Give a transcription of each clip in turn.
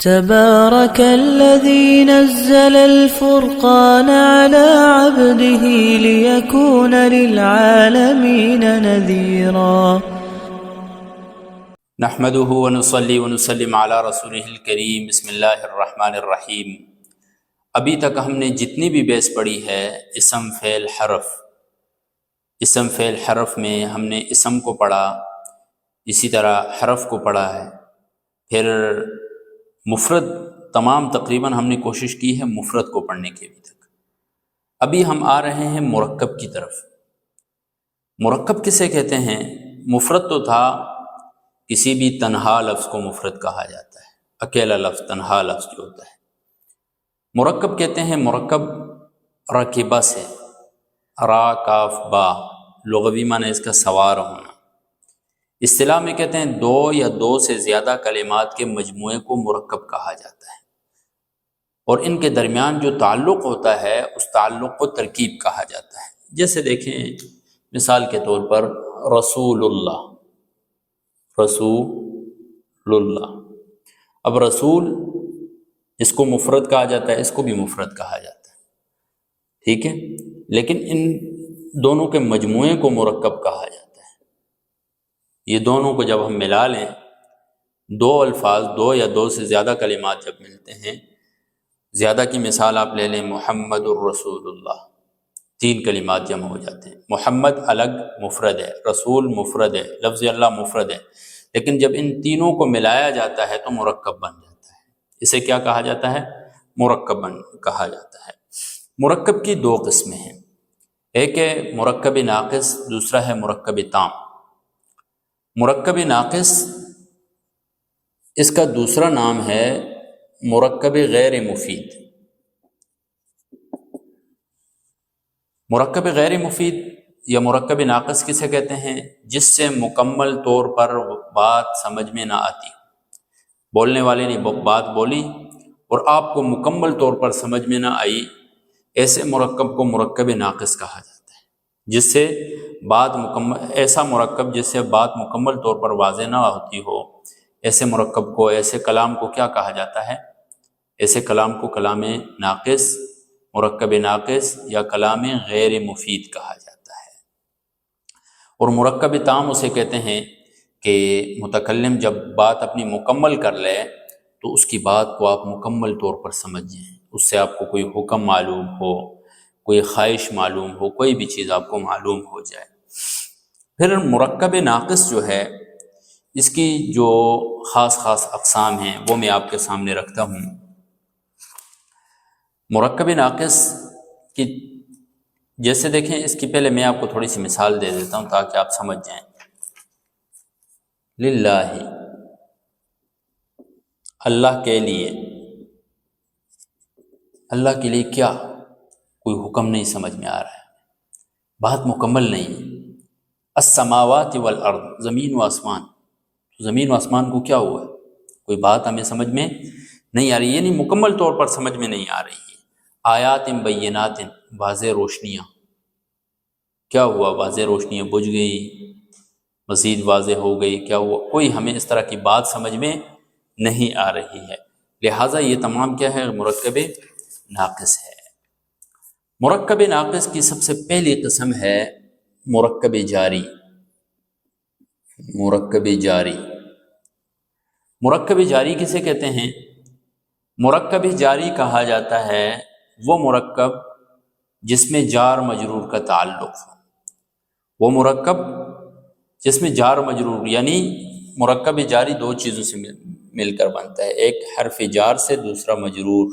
تبارك الذي نزل الفرقان على عبده ليكون للعالمين نذيرا نحمده ونصلي ونسلم على رسوله الکریم۔ بسم اللہ الرحمن الرحیم۔ ابھی تک ہم نے جتنی بھی بحث پڑھی ہے اسم فعل حرف میں ہم نے اسم کو پڑھا، اسی طرح حرف کو پڑھا ہے، پھر مفرد تمام تقریباً ہم نے کوشش کی ہے مفرد کو پڑھنے کی۔ ابھی تک ابھی ہم آ رہے ہیں مرکب کی طرف۔ مرکب کسے کہتے ہیں؟ مفرد تو تھا، کسی بھی تنہا لفظ کو مفرد کہا جاتا ہے، اکیلا لفظ، تنہا لفظ جو ہوتا ہے۔ مرکب کہتے ہیں، مرکب رکبہ سے، را کاف با، لغوی معنی اس کا سوار ہونا۔ اصطلاح میں کہتے ہیں دو یا دو سے زیادہ کلمات کے مجموعے کو مرکب کہا جاتا ہے، اور ان کے درمیان جو تعلق ہوتا ہے اس تعلق کو ترکیب کہا جاتا ہے۔ جیسے دیکھیں مثال کے طور پر رسول اللہ، اب رسول اس کو مفرد کہا جاتا ہے، اس کو بھی مفرد کہا جاتا ہے، ٹھیک ہے، لیکن ان دونوں کے مجموعے کو مرکب کہا جاتا ہے۔ یہ دونوں کو جب ہم ملا لیں، دو الفاظ، دو یا دو سے زیادہ کلمات جب ملتے ہیں، زیادہ کی مثال آپ لے لیں محمد الرسول اللہ، 3 کلمات جمع ہو جاتے ہیں۔ محمد الگ مفرد ہے، رسول مفرد ہے، لفظ اللہ مفرد ہے، لیکن جب ان تینوں کو ملایا جاتا ہے تو مرکب بن جاتا ہے۔ اسے کیا کہا جاتا ہے؟ مرکب کہا جاتا ہے۔ مرکب کی 2 قسمیں ہیں، ایک ہے مرکب ناقص، دوسرا ہے مرکب تام۔ مرکب ناقص اس کا دوسرا نام ہے مرکب غیر مفید۔ مرکب غیر مفید یا مرکب ناقص کسے کہتے ہیں؟ جس سے مکمل طور پر بات سمجھ میں نہ آتی، بولنے والے نے بات بولی اور آپ کو مکمل طور پر سمجھ میں نہ آئی، ایسے مرکب کو مرکب ناقص کہا جاتا ہے۔ جس سے بات مکمل، ایسا مرکب جس سے بات مکمل طور پر واضح نہ ہوتی ہو، ایسے مرکب کو، ایسے کلام کو کیا کہا جاتا ہے؟ ایسے کلام کو کلام ناقص، مرکب ناقص یا کلام غیر مفید کہا جاتا ہے۔ اور مرکب تام اسے کہتے ہیں کہ متکلم جب بات اپنی مکمل کر لے تو اس کی بات کو آپ مکمل طور پر سمجھ جائیں، اس سے آپ کو کوئی حکم معلوم ہو، کوئی خواہش معلوم ہو، کوئی بھی چیز آپ کو معلوم ہو جائے۔ پھر مرکب ناقص جو ہے، اس کی جو خاص اقسام ہیں وہ میں آپ کے سامنے رکھتا ہوں۔ مرکب ناقص کی جیسے دیکھیں، اس کی پہلے میں آپ کو تھوڑی سی مثال دے دیتا ہوں تاکہ آپ سمجھ جائیں۔ للہ، اللہ کے لیے، اللہ کے لیے کیا؟ کوئی حکم نہیں سمجھ میں آ رہا ہے، بات مکمل نہیں ہے۔ السماوات والارض، زمین و آسمان، زمین و آسمان کو کیا ہوا ہے؟ کوئی بات ہمیں سمجھ میں نہیں آ رہی، یعنی مکمل طور پر سمجھ میں نہیں آ رہی ہے۔ آیات بینات، واضح روشنیاں، کیا ہوا؟ واضح روشنیاں بجھ گئی، مزید واضح ہو گئی، کیا ہوا؟ کوئی ہمیں اس طرح کی بات سمجھ میں نہیں آ رہی ہے، لہٰذا یہ تمام کیا ہے؟ مرکب ناقص ہے۔ مرکب ناقص کی سب سے پہلی قسم ہے مرکب جاری۔ مرکب جاری، مرکب جاری کسے کہتے ہیں؟ مرکب جاری کہا جاتا ہے وہ مرکب جس میں جار مجرور کا تعلق ہو، وہ مرکب جس میں جار مجرور، یعنی مرکب جاری 2 چیزوں سے مل کر بنتا ہے، ایک حرف جار سے، دوسرا مجرور۔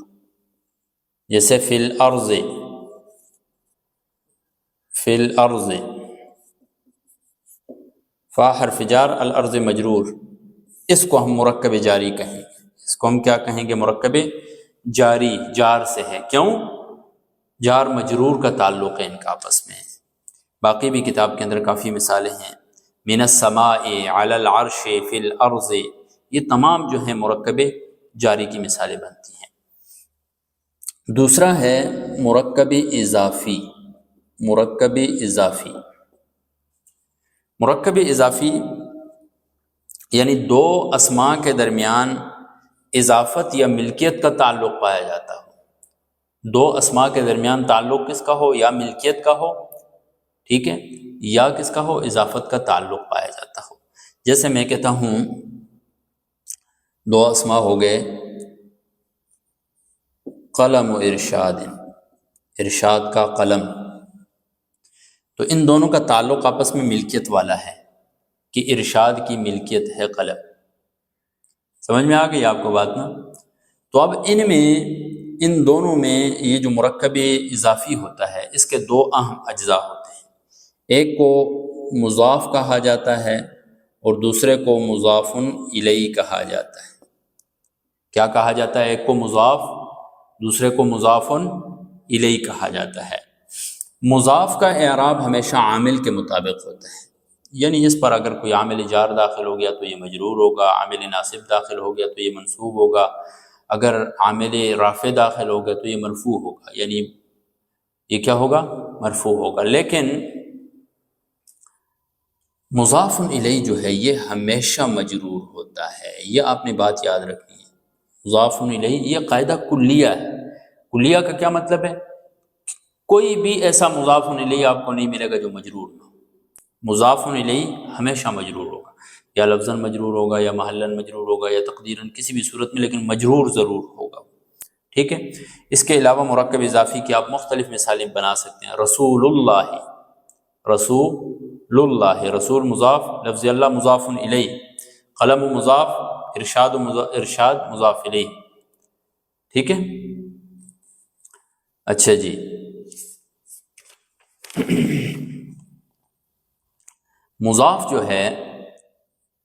جیسے فی الارض، فی الارض، فا حرف جار، الارض مجرور، اس کو ہم مرکب جاری کہیں گے۔ اس کو ہم کیا کہیں گے؟ مرکب جاری، جار سے ہے، کیوں؟ جار مجرور کا تعلق ہے ان کا آپس میں۔ باقی بھی کتاب کے اندر کافی مثالیں ہیں، من السماء، علی العرش، فی الارض، یہ تمام جو ہیں مرکب جاری کی مثالیں بنتی ہیں۔ دوسرا ہے مرکب اضافی۔ مرکب اضافی، مرکب اضافی یعنی 2 اسماء کے درمیان اضافت یا ملکیت کا تعلق پایا جاتا ہو، دو اسما کے درمیان تعلق کس کا ہو، یا ملکیت کا ہو، ٹھیک ہے، یا کس کا ہو، اضافت کا تعلق پایا جاتا ہو۔ جیسے میں کہتا ہوں دو اسما ہو گئے قلم و ارشاد، ارشاد کا قلم، تو ان دونوں کا تعلق آپس میں ملکیت والا ہے کہ ارشاد کی ملکیت ہے قلم۔ سمجھ میں آ گئی آپ کو بات نا؟ تو اب ان دونوں میں یہ جو مرکب اضافی ہوتا ہے اس کے دو اہم اجزاء ہوتے ہیں، ایک کو مضاف کہا جاتا ہے اور دوسرے کو مضاف الیہ کہا جاتا ہے۔ کیا کہا جاتا ہے؟ ایک کو مضاف، دوسرے کو مضاف الیہ کہا جاتا ہے۔ مضاف کا اعراب ہمیشہ عامل کے مطابق ہوتا ہے، یعنی اس پر اگر کوئی عامل جار داخل ہو گیا تو یہ مجرور ہوگا، عامل ناصب داخل ہو گیا تو یہ منصوب ہوگا، اگر عامل رافع داخل ہو گیا تو یہ مرفوع ہوگا، یعنی یہ کیا ہوگا؟ مرفوع ہوگا۔ لیکن مضاف الیہ جو ہے یہ ہمیشہ مجرور ہوتا ہے، یہ آپ نے بات یاد رکھنی ہے۔ مضاف الیہ یہ قاعدہ کلیہ ہے۔ کلیہ کا کیا مطلب ہے؟ کوئی بھی ایسا مضاف الیہ آپ کو نہیں ملے گا جو مجرور نہ ہو۔ مضاف الیہ ہمیشہ مجرور ہوگا، یا لفظاً مجرور ہوگا، یا محلاً مجرور ہوگا، یا تقدیراً، کسی بھی صورت میں، لیکن مجرور ضرور ہوگا، ٹھیک ہے۔ اس کے علاوہ مرکب اضافی کی آپ مختلف مثالیں بنا سکتے ہیں۔ رسول اللہ، رسول اللہ، رسول مضاف، لفظ اللہ مضاف الیہ، قلم مضاف، ارشاد مضاف الیہ، ٹھیک ہے۔ اچھا جی، مضاف جو ہے،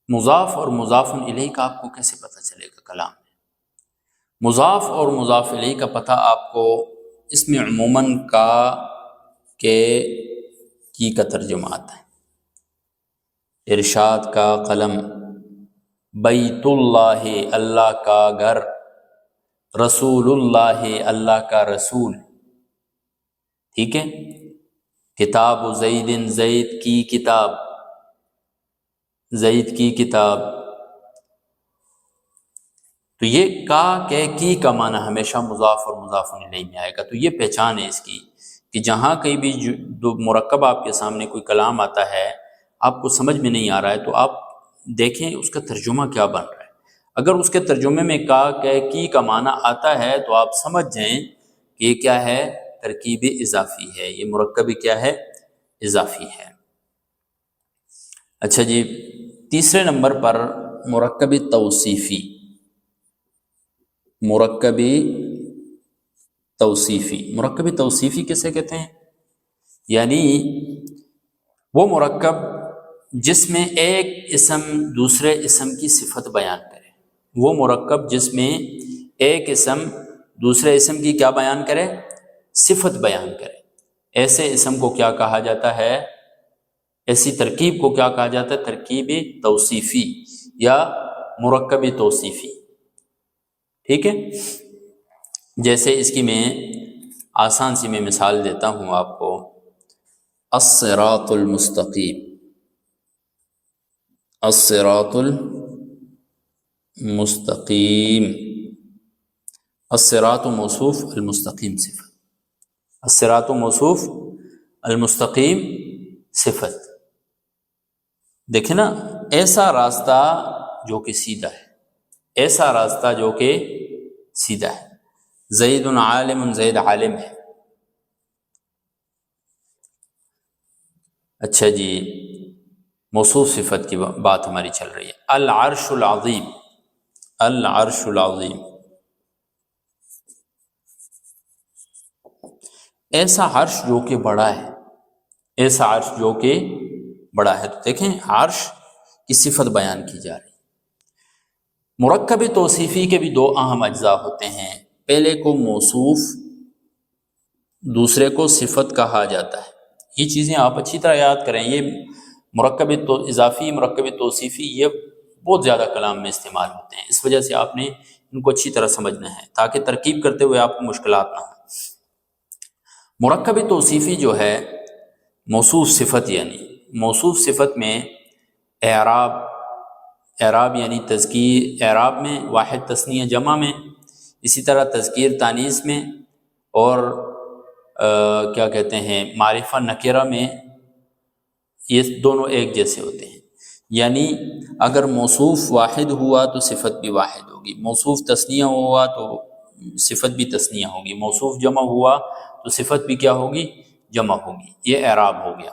مضاف اور مضاف الیہ کا آپ کو کیسے پتہ چلے گا کلام میں؟ مضاف اور مضاف الیہ کا پتہ آپ کو اس میں عموماً کا کی کا ترجمہ آتا ہے۔ ارشاد کا قلم، بیت اللہ اللہ کا گھر، رسول اللہ اللہ کا رسول، ٹھیک ہے۔ کتاب زید زید کی کتاب، زید کی کتاب، تو یہ کا کی کا معنی ہمیشہ مضاف اور مضاف الیہ میں آئے گا۔ تو یہ پہچان ہے اس کی کہ جہاں کہیں بھی جو مرکب آپ کے سامنے کوئی کلام آتا ہے، آپ کو سمجھ میں نہیں آ رہا ہے، تو آپ دیکھیں اس کا ترجمہ کیا بن رہا ہے۔ اگر اس کے ترجمے میں کا کی کا معنی آتا ہے تو آپ سمجھ جائیں کہ یہ کیا ہے؟ ترکیب اضافی ہے، یہ مرکب کیا ہے؟ اضافی ہے۔ اچھا جی، تیسرے نمبر پر مرکب توصیفی، مرکب توصیفی، مرکب توصیفی کسے کہتے ہیں؟ یعنی وہ مرکب جس میں ایک اسم دوسرے اسم کی صفت بیان کرے، وہ مرکب جس میں ایک اسم دوسرے اسم کی کیا بیان کرے؟ صفت بیان کرے۔ ایسے اسم کو کیا کہا جاتا ہے؟ ایسی ترکیب کو کیا کہا جاتا ہے؟ ترکیب توصیفی یا مرکب توصیفی، ٹھیک ہے۔ جیسے اس کی میں آسان سی میں مثال دیتا ہوں آپ کو، الصراط المستقیم، الصراط المستقیم، الصراط موصوف، المستقیم صفت، الصراط موصوف، المستقیم صفت۔ دیکھیں نا، ایسا راستہ جو کہ سیدھا ہے، ایسا راستہ جو کہ سیدھا ہے۔ زید عالم، زید عالم ہے۔ اچھا جی، موصوف صفت کی بات ہماری چل رہی ہے۔ العرش العظیم، العرش العظیم، ایسا عرش جو کہ بڑا ہے، ایسا عرش جو کہ بڑا ہے۔ تو دیکھیں عرش کی صفت بیان کی جا رہی ہے۔ مرکب توصیفی کے بھی دو اہم اجزاء ہوتے ہیں، پہلے کو موصوف، دوسرے کو صفت کہا جاتا ہے۔ یہ چیزیں آپ اچھی طرح یاد کریں، یہ مرکب اضافی، مرکب توصیفی، یہ بہت زیادہ کلام میں استعمال ہوتے ہیں، اس وجہ سے آپ نے ان کو اچھی طرح سمجھنا ہے تاکہ ترکیب کرتے ہوئے آپ کو مشکلات نہ ہوں۔ مرکب توصیفی جو ہے موصوف صفت، یعنی موصوف صفت میں اعراب اعراب یعنی تذکیر اعراب میں، واحد تثنیہ جمع میں، اسی طرح تذکیر تانیث میں، اور کیا کہتے ہیں معرفہ نکرہ میں، یہ دونوں ایک جیسے ہوتے ہیں۔ یعنی اگر موصوف واحد ہوا تو صفت بھی واحد ہوگی، موصوف تثنیہ ہوا تو صفت بھی تثنیہ ہوگی، موصوف جمع ہوا تو صفت بھی کیا ہوگی؟ جمع ہوگی۔ یہ اعراب ہو گیا۔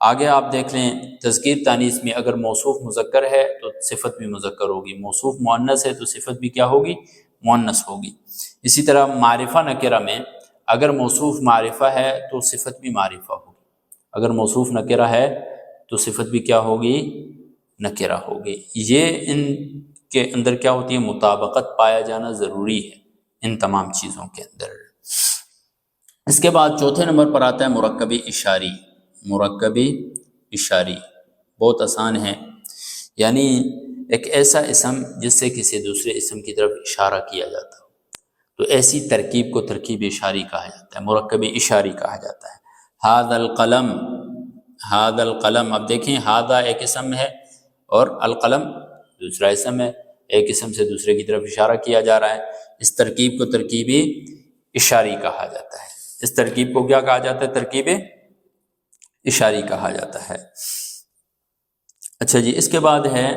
آگے آپ دیکھ لیں تذکیر تانیث میں اگر موصوف مذکر ہے تو صفت بھی مذکر ہوگی، موصوف مؤنث ہے تو صفت بھی کیا ہوگی؟ مؤنث ہوگی۔ اسی طرح معرفہ نکرہ میں اگر موصوف معرفہ ہے تو صفت بھی معرفہ ہوگی، اگر موصوف نکرہ ہے تو صفت بھی کیا ہوگی؟ نکرہ ہوگی۔ یہ ان کے اندر کیا ہوتی ہے؟ مطابقت پایا جانا ضروری ہے ان تمام چیزوں کے اندر۔ اس کے بعد چوتھے نمبر پر آتا ہے مرکب اشاری۔ مرکب اشاری بہت آسان ہے، یعنی ایک ایسا اسم جس سے کسی دوسرے اسم کی طرف اشارہ کیا جاتا ہو، تو ایسی ترکیب کو ترکیب اشاری کہا جاتا ہے، مرکب اشاری کہا جاتا ہے۔ ھذا القلم، ھذا القلم، اب دیکھیں ھذا ایک اسم ہے اور القلم دوسرا اسم ہے، ایک اسم سے دوسرے کی طرف اشارہ کیا جا رہا ہے، اس ترکیب کو ترکیب اشاری کہا جاتا ہے۔ اس ترکیب کو کیا کہا جاتا ہے؟ ترکیب اشاری کہا جاتا ہے۔ اچھا جی، اس کے بعد ہے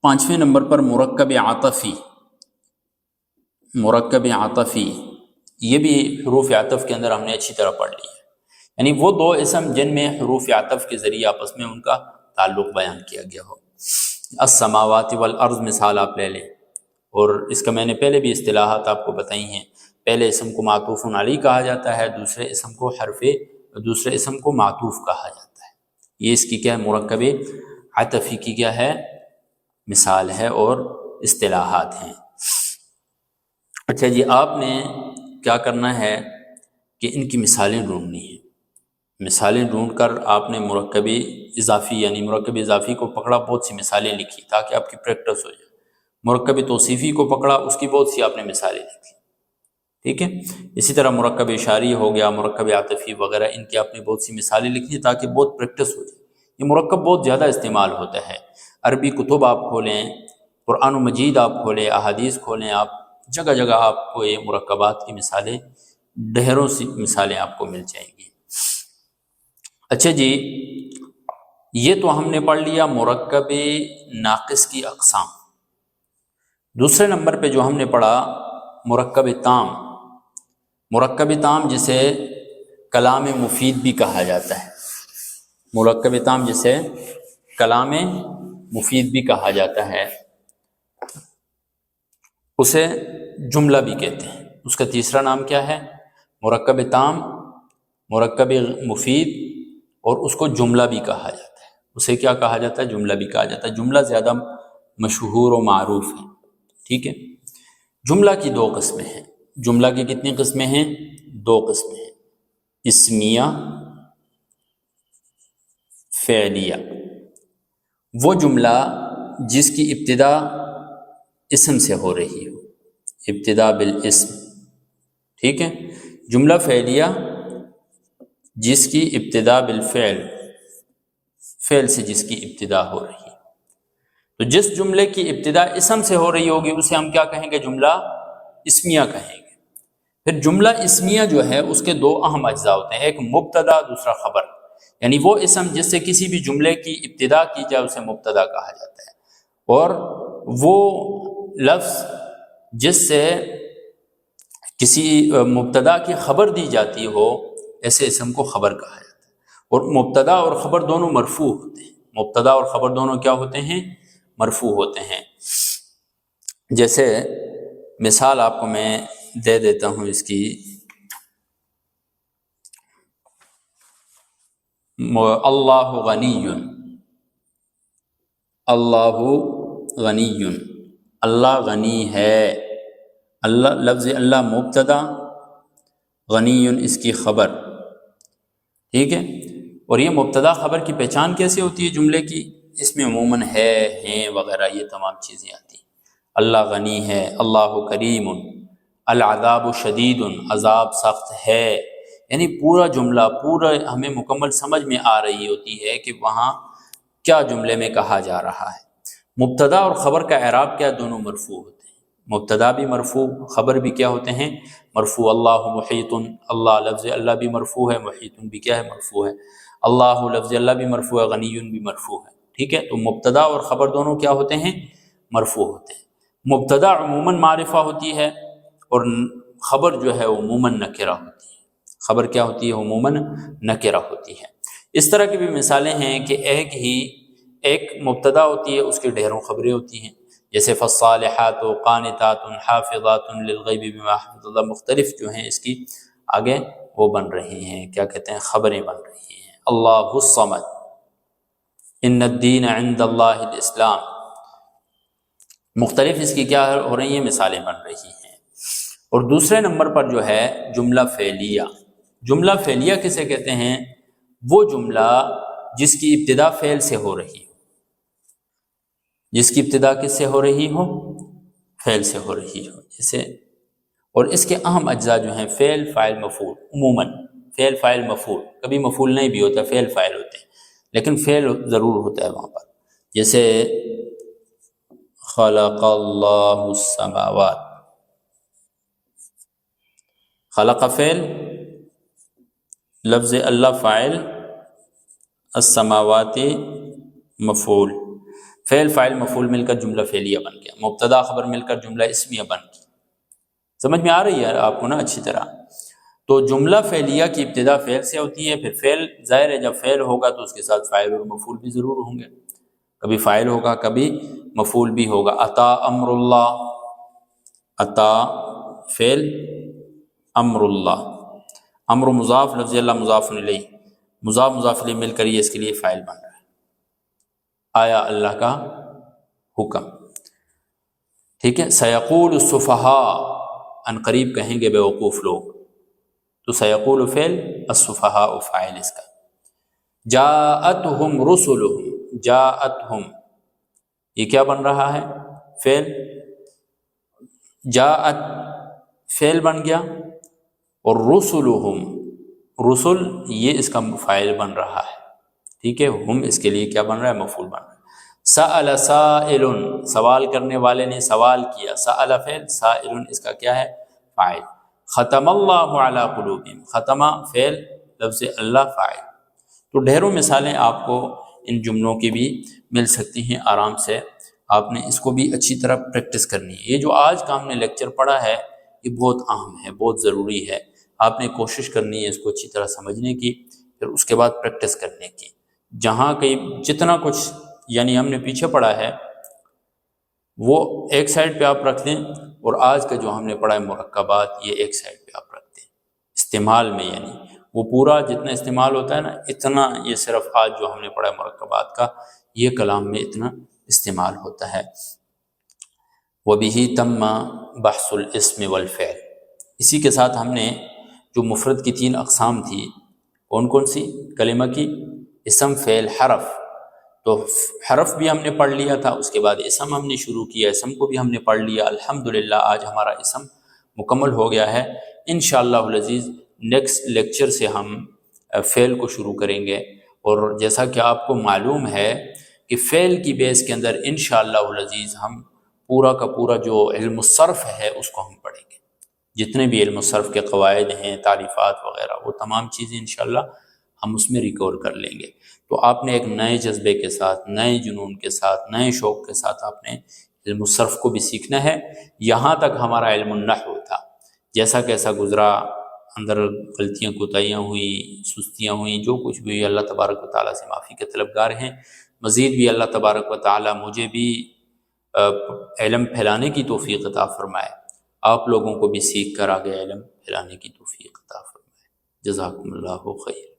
5ویں نمبر پر مرکب عاطفی۔ مرکب عاطفی یہ بھی حروف عطف کے اندر ہم نے اچھی طرح پڑھ لی ہے، یعنی وہ دو اسم جن میں حروف عطف کے ذریعے آپس میں ان کا تعلق بیان کیا گیا ہو۔ السماوات والارض مثال آپ لے لیں، اور اس کا میں نے پہلے بھی اصطلاحات آپ کو بتائی ہیں۔ پہلے اسم کو معطوف علی کہا جاتا ہے، دوسرے اسم کو معطوف کہا جاتا ہے۔ یہ اس کی کیا ہے؟ مرکب عطفی کی کیا ہے؟ مثال ہے اور اصطلاحات ہیں۔ اچھا جی، آپ نے کیا کرنا ہے کہ ان کی مثالیں ڈھونڈنی ہیں۔ مثالیں ڈھونڈ کر آپ نے مرکب اضافی یعنی مرکب اضافی کو پکڑا، بہت سی مثالیں لکھی تاکہ آپ کی پریکٹس ہو جائے۔ مرکب توصیفی کو پکڑا، اس کی بہت سی آپ نے مثالیں لکھی، ٹھیک ہے۔ اسی طرح مرکب اشاری ہو گیا، مرکب عاطفی وغیرہ، ان کی آپ نے بہت سی مثالیں لکھی تاکہ بہت پریکٹس ہو جائے۔ یہ مرکب بہت زیادہ استعمال ہوتا ہے، عربی کتب آپ کھولیں، قرآن مجید آپ کھولیں، احادیث کھولیں، آپ جگہ جگہ آپ کو یہ مرکبات کی مثالیں، ڈھیروں سی مثالیں آپ کو مل جائیں گی۔ اچھا جی، یہ تو ہم نے پڑھ لیا مرکب ناقص کی اقسام۔ دوسرے نمبر پہ جو ہم نے پڑھا مرکب تام۔ مرکب تام جسے کلام مفید بھی کہا جاتا ہے، مرکب تام جسے کلام مفید بھی کہا جاتا ہے، اسے جملہ بھی کہتے ہیں۔ اس کا تیسرا نام کیا ہے؟ مرکب تام، مرکب مفید، اور اس کو جملہ بھی کہا جاتا ہے۔ اسے کیا کہا جاتا ہے؟ جملہ بھی کہا جاتا ہے۔ جملہ زیادہ مشہور و معروف ہے، ٹھیک ہے۔ جملہ کی دو قسمیں ہیں۔ جملہ کی کتنی قسمیں ہیں؟ دو قسمیں ہیں، اسمیہ، فعلیہ۔ وہ جملہ جس کی ابتدا اسم سے ہو رہی ہو، ابتدا بالاسم، ٹھیک ہے۔ جملہ فعلیہ جس کی ابتدا بالفعل، فعل سے جس کی ابتدا ہو رہی ہے۔ تو جس جملے کی ابتدا اسم سے ہو رہی ہوگی اسے ہم کیا کہیں گے؟ جملہ اسمیہ کہیں گے۔ پھر جملہ اسمیہ جو ہے اس کے دو اہم اجزاء ہوتے ہیں، ایک مبتدا، دوسرا خبر۔ یعنی وہ اسم جس سے کسی بھی جملے کی ابتدا کی جائے اسے مبتدا کہا جاتا ہے، اور وہ لفظ جس سے کسی مبتدا کی خبر دی جاتی ہو ایسے اسم کو خبر کہا جاتا ہے۔ اور مبتدا اور خبر دونوں مرفوع ہوتے ہیں، مبتدا اور خبر دونوں کیا ہوتے ہیں؟ مرفوع ہوتے ہیں۔ جیسے مثال آپ کو میں دے دیتا ہوں اس کی، اللہ غنی، اللہ غنی، اللہ غنی ہے۔ اللہ، لفظ اللہ مبتدا، غنی اس کی خبر، ٹھیک ہے۔ اور یہ مبتدا خبر کی پہچان کیسے ہوتی ہے جملے کی؟ اس میں عموماً ہے، ہیں وغیرہ یہ تمام چیزیں آتی ہیں۔ اللہ غنی ہے، اللہ کریم، العذاب شدید، عذاب سخت ہے۔ یعنی پورا جملہ، پورا ہمیں مکمل سمجھ میں آ رہی ہوتی ہے کہ وہاں کیا جملے میں کہا جا رہا ہے۔ مبتدا اور خبر کا اعراب کیا؟ دونوں مرفوع ہوتے ہیں، مبتدا بھی مرفوع، خبر بھی کیا ہوتے ہیں؟ مرفوع۔ اللہ محیط، اللہ لفظ اللہ بھی مرفوع ہے، محیط بھی کیا ہے؟ مرفوع ہے۔ اللہ لفظ اللہ بھی مرفوع ہے، غنی بھی مرفوع ہے، ٹھیک ہے؟ تو مبتدا اور خبر دونوں کیا ہوتے ہیں؟ مرفوع ہوتے ہیں۔ مبتدا عموماً معرفہ ہوتی ہے اور خبر جو ہے عموماً نکرہ ہوتی ہے۔ خبر کیا ہوتی ہے؟ عموماً نکرہ ہوتی ہے۔ اس طرح کی بھی مثالیں ہیں کہ ایک مبتدا ہوتی ہے، اس کی ڈھیروں خبریں ہوتی ہیں، جیسے فالصالحات قانتات حافظات للغیب بما حفظ اللہ، مختلف جو ہیں اس کی آگے وہ بن رہی ہیں، کیا کہتے ہیں؟ خبریں بن رہی ہیں۔ اللہ الصمد، ان الدین عند اللہ الاسلام، مختلف اس کی کیا ہو رہی ہیں؟ مثالیں بن رہی ہیں۔ اور دوسرے نمبر پر جو ہے جملہ فعلیہ۔ جملہ فعلیہ کسے کہتے ہیں؟ وہ جملہ جس کی ابتدا فعل سے ہو رہی ہو، جس کی ابتدا کس سے ہو رہی ہو؟ فعل سے ہو رہی ہو، جیسے، اور اس کے اہم اجزاء جو ہیں فعل، فاعل، مفعول۔ عموماً فعل، فاعل، مفعول، کبھی مفعول نہیں بھی ہوتا، فعل فاعل ہوتے ہیں، لیکن فعل ضرور ہوتا ہے وہاں پر، جیسے خلق اللہ السماوات، خلق فعل، لفظ اللہ فاعل، السماوات مفعول، فعل فاعل مفعول مل کر جملہ فعلیہ بن گیا، مبتدا خبر مل کر جملہ اسمیہ بن گیا۔ سمجھ میں آ رہی ہے آپ کو نا اچھی طرح؟ تو جملہ فعلیہ کی ابتدا فعل سے ہوتی ہے، پھر فعل، ظاہر ہے جب فعل ہوگا تو اس کے ساتھ فاعل اور مفعول بھی ضرور ہوں گے، کبھی فاعل ہوگا کبھی مفعول بھی ہوگا۔ اتا امر اللہ، اتا فعل، امر اللہ، امر مضاف، لفظ اللہ مضاف الیہ، مضاف مضاف الیہ مل کر یہ اس کے لیے فاعل بن رہا ہے۔ آیا اللہ کا حکم، ٹھیک ہے؟ سیقول السفہاء، ان قریب کہیں گے بیوقوف لوگ، تو سیقول فعل، السفہاء فاعل اس کا۔ جاءتہم رسلہم، جاءتہم یہ کیا بن رہا ہے؟ فعل، جاءت فعل بن گیا، اور رسلہم، رسل یہ اس کا فاعل بن رہا ہے، ٹھیک ہے؟ ہم اس کے لیے کیا بن رہا ہے؟ مفعول بن رہا ہے۔ سأل سائل، سوال کرنے والے نے سوال کیا، سأل فعل، سائل اس کا کیا ہے؟ فاعل۔ ختم اللہ علی قلوبہم، ختمہ فعل، لفظ اللہ فاعل۔ تو ڈھیروں مثالیں آپ کو ان جملوں کی بھی مل سکتی ہیں آرام سے، آپ نے اس کو بھی اچھی طرح پریکٹس کرنی ہے۔ یہ جو آج کا ہم نے لیکچر پڑھا ہے یہ بہت اہم ہے، بہت ضروری ہے، آپ نے کوشش کرنی ہے اس کو اچھی طرح سمجھنے کی، پھر اس کے بعد پریکٹس کرنے کی۔ جہاں کہیں جتنا کچھ یعنی ہم نے پیچھے پڑھا ہے وہ ایک سائڈ پہ آپ رکھ دیں، اور آج کا جو ہم نے پڑھا ہے مرکبات، یہ ایک سائڈ پہ آپ رکھ دیں استعمال میں، یعنی وہ پورا جتنا استعمال ہوتا ہے نا اتنا یہ صرف آج جو ہم نے پڑھا ہے مرکبات کا یہ کلام میں اتنا استعمال ہوتا ہے۔ وَبِهِ تَمَّ بحث الاسم والفعل، اسی کے ساتھ ہم نے جو مفرد کی 3 اقسام تھی، کون کون سی؟ کلمہ کی، اسم، فعل، حرف۔ تو حرف بھی ہم نے پڑھ لیا تھا، اس کے بعد اسم ہم نے شروع کیا، اسم کو بھی ہم نے پڑھ لیا، الحمدللہ آج ہمارا اسم مکمل ہو گیا ہے۔ انشاءاللہ العزیز نیکسٹ لیکچر سے ہم فعل کو شروع کریں گے، اور جیسا کہ آپ کو معلوم ہے کہ فعل کی بیس کے اندر انشاءاللہ العزیز ہم پورا کا پورا جو علم الصرف ہے اس کو ہم پڑھیں گے، جتنے بھی علم الصرف کے قواعد ہیں، تعریفات وغیرہ، وہ تمام چیزیں انشاءاللہ ہم اس میں ریکور کر لیں گے۔ تو آپ نے ایک نئے جذبے کے ساتھ، نئے جنون کے ساتھ، نئے شوق کے ساتھ آپ نے علم الصرف کو بھی سیکھنا ہے۔ یہاں تک ہمارا علم النحو تھا، جیسا کیسا گزرا، اندر غلطیاں کوتاہیاں ہوئیں، سستیاں ہوئیں، جو کچھ بھی ہوئی، اللہ تبارک و تعالیٰ سے معافی کے طلبگار ہیں۔ مزید بھی اللہ تبارک و تعالیٰ مجھے بھی علم پھیلانے کی توفیق عطا فرمائے، آپ لوگوں کو بھی سیکھ کر آگے علم پھیلانے کی توفیق عطا فرمائے۔ جزاکم اللہ خیر۔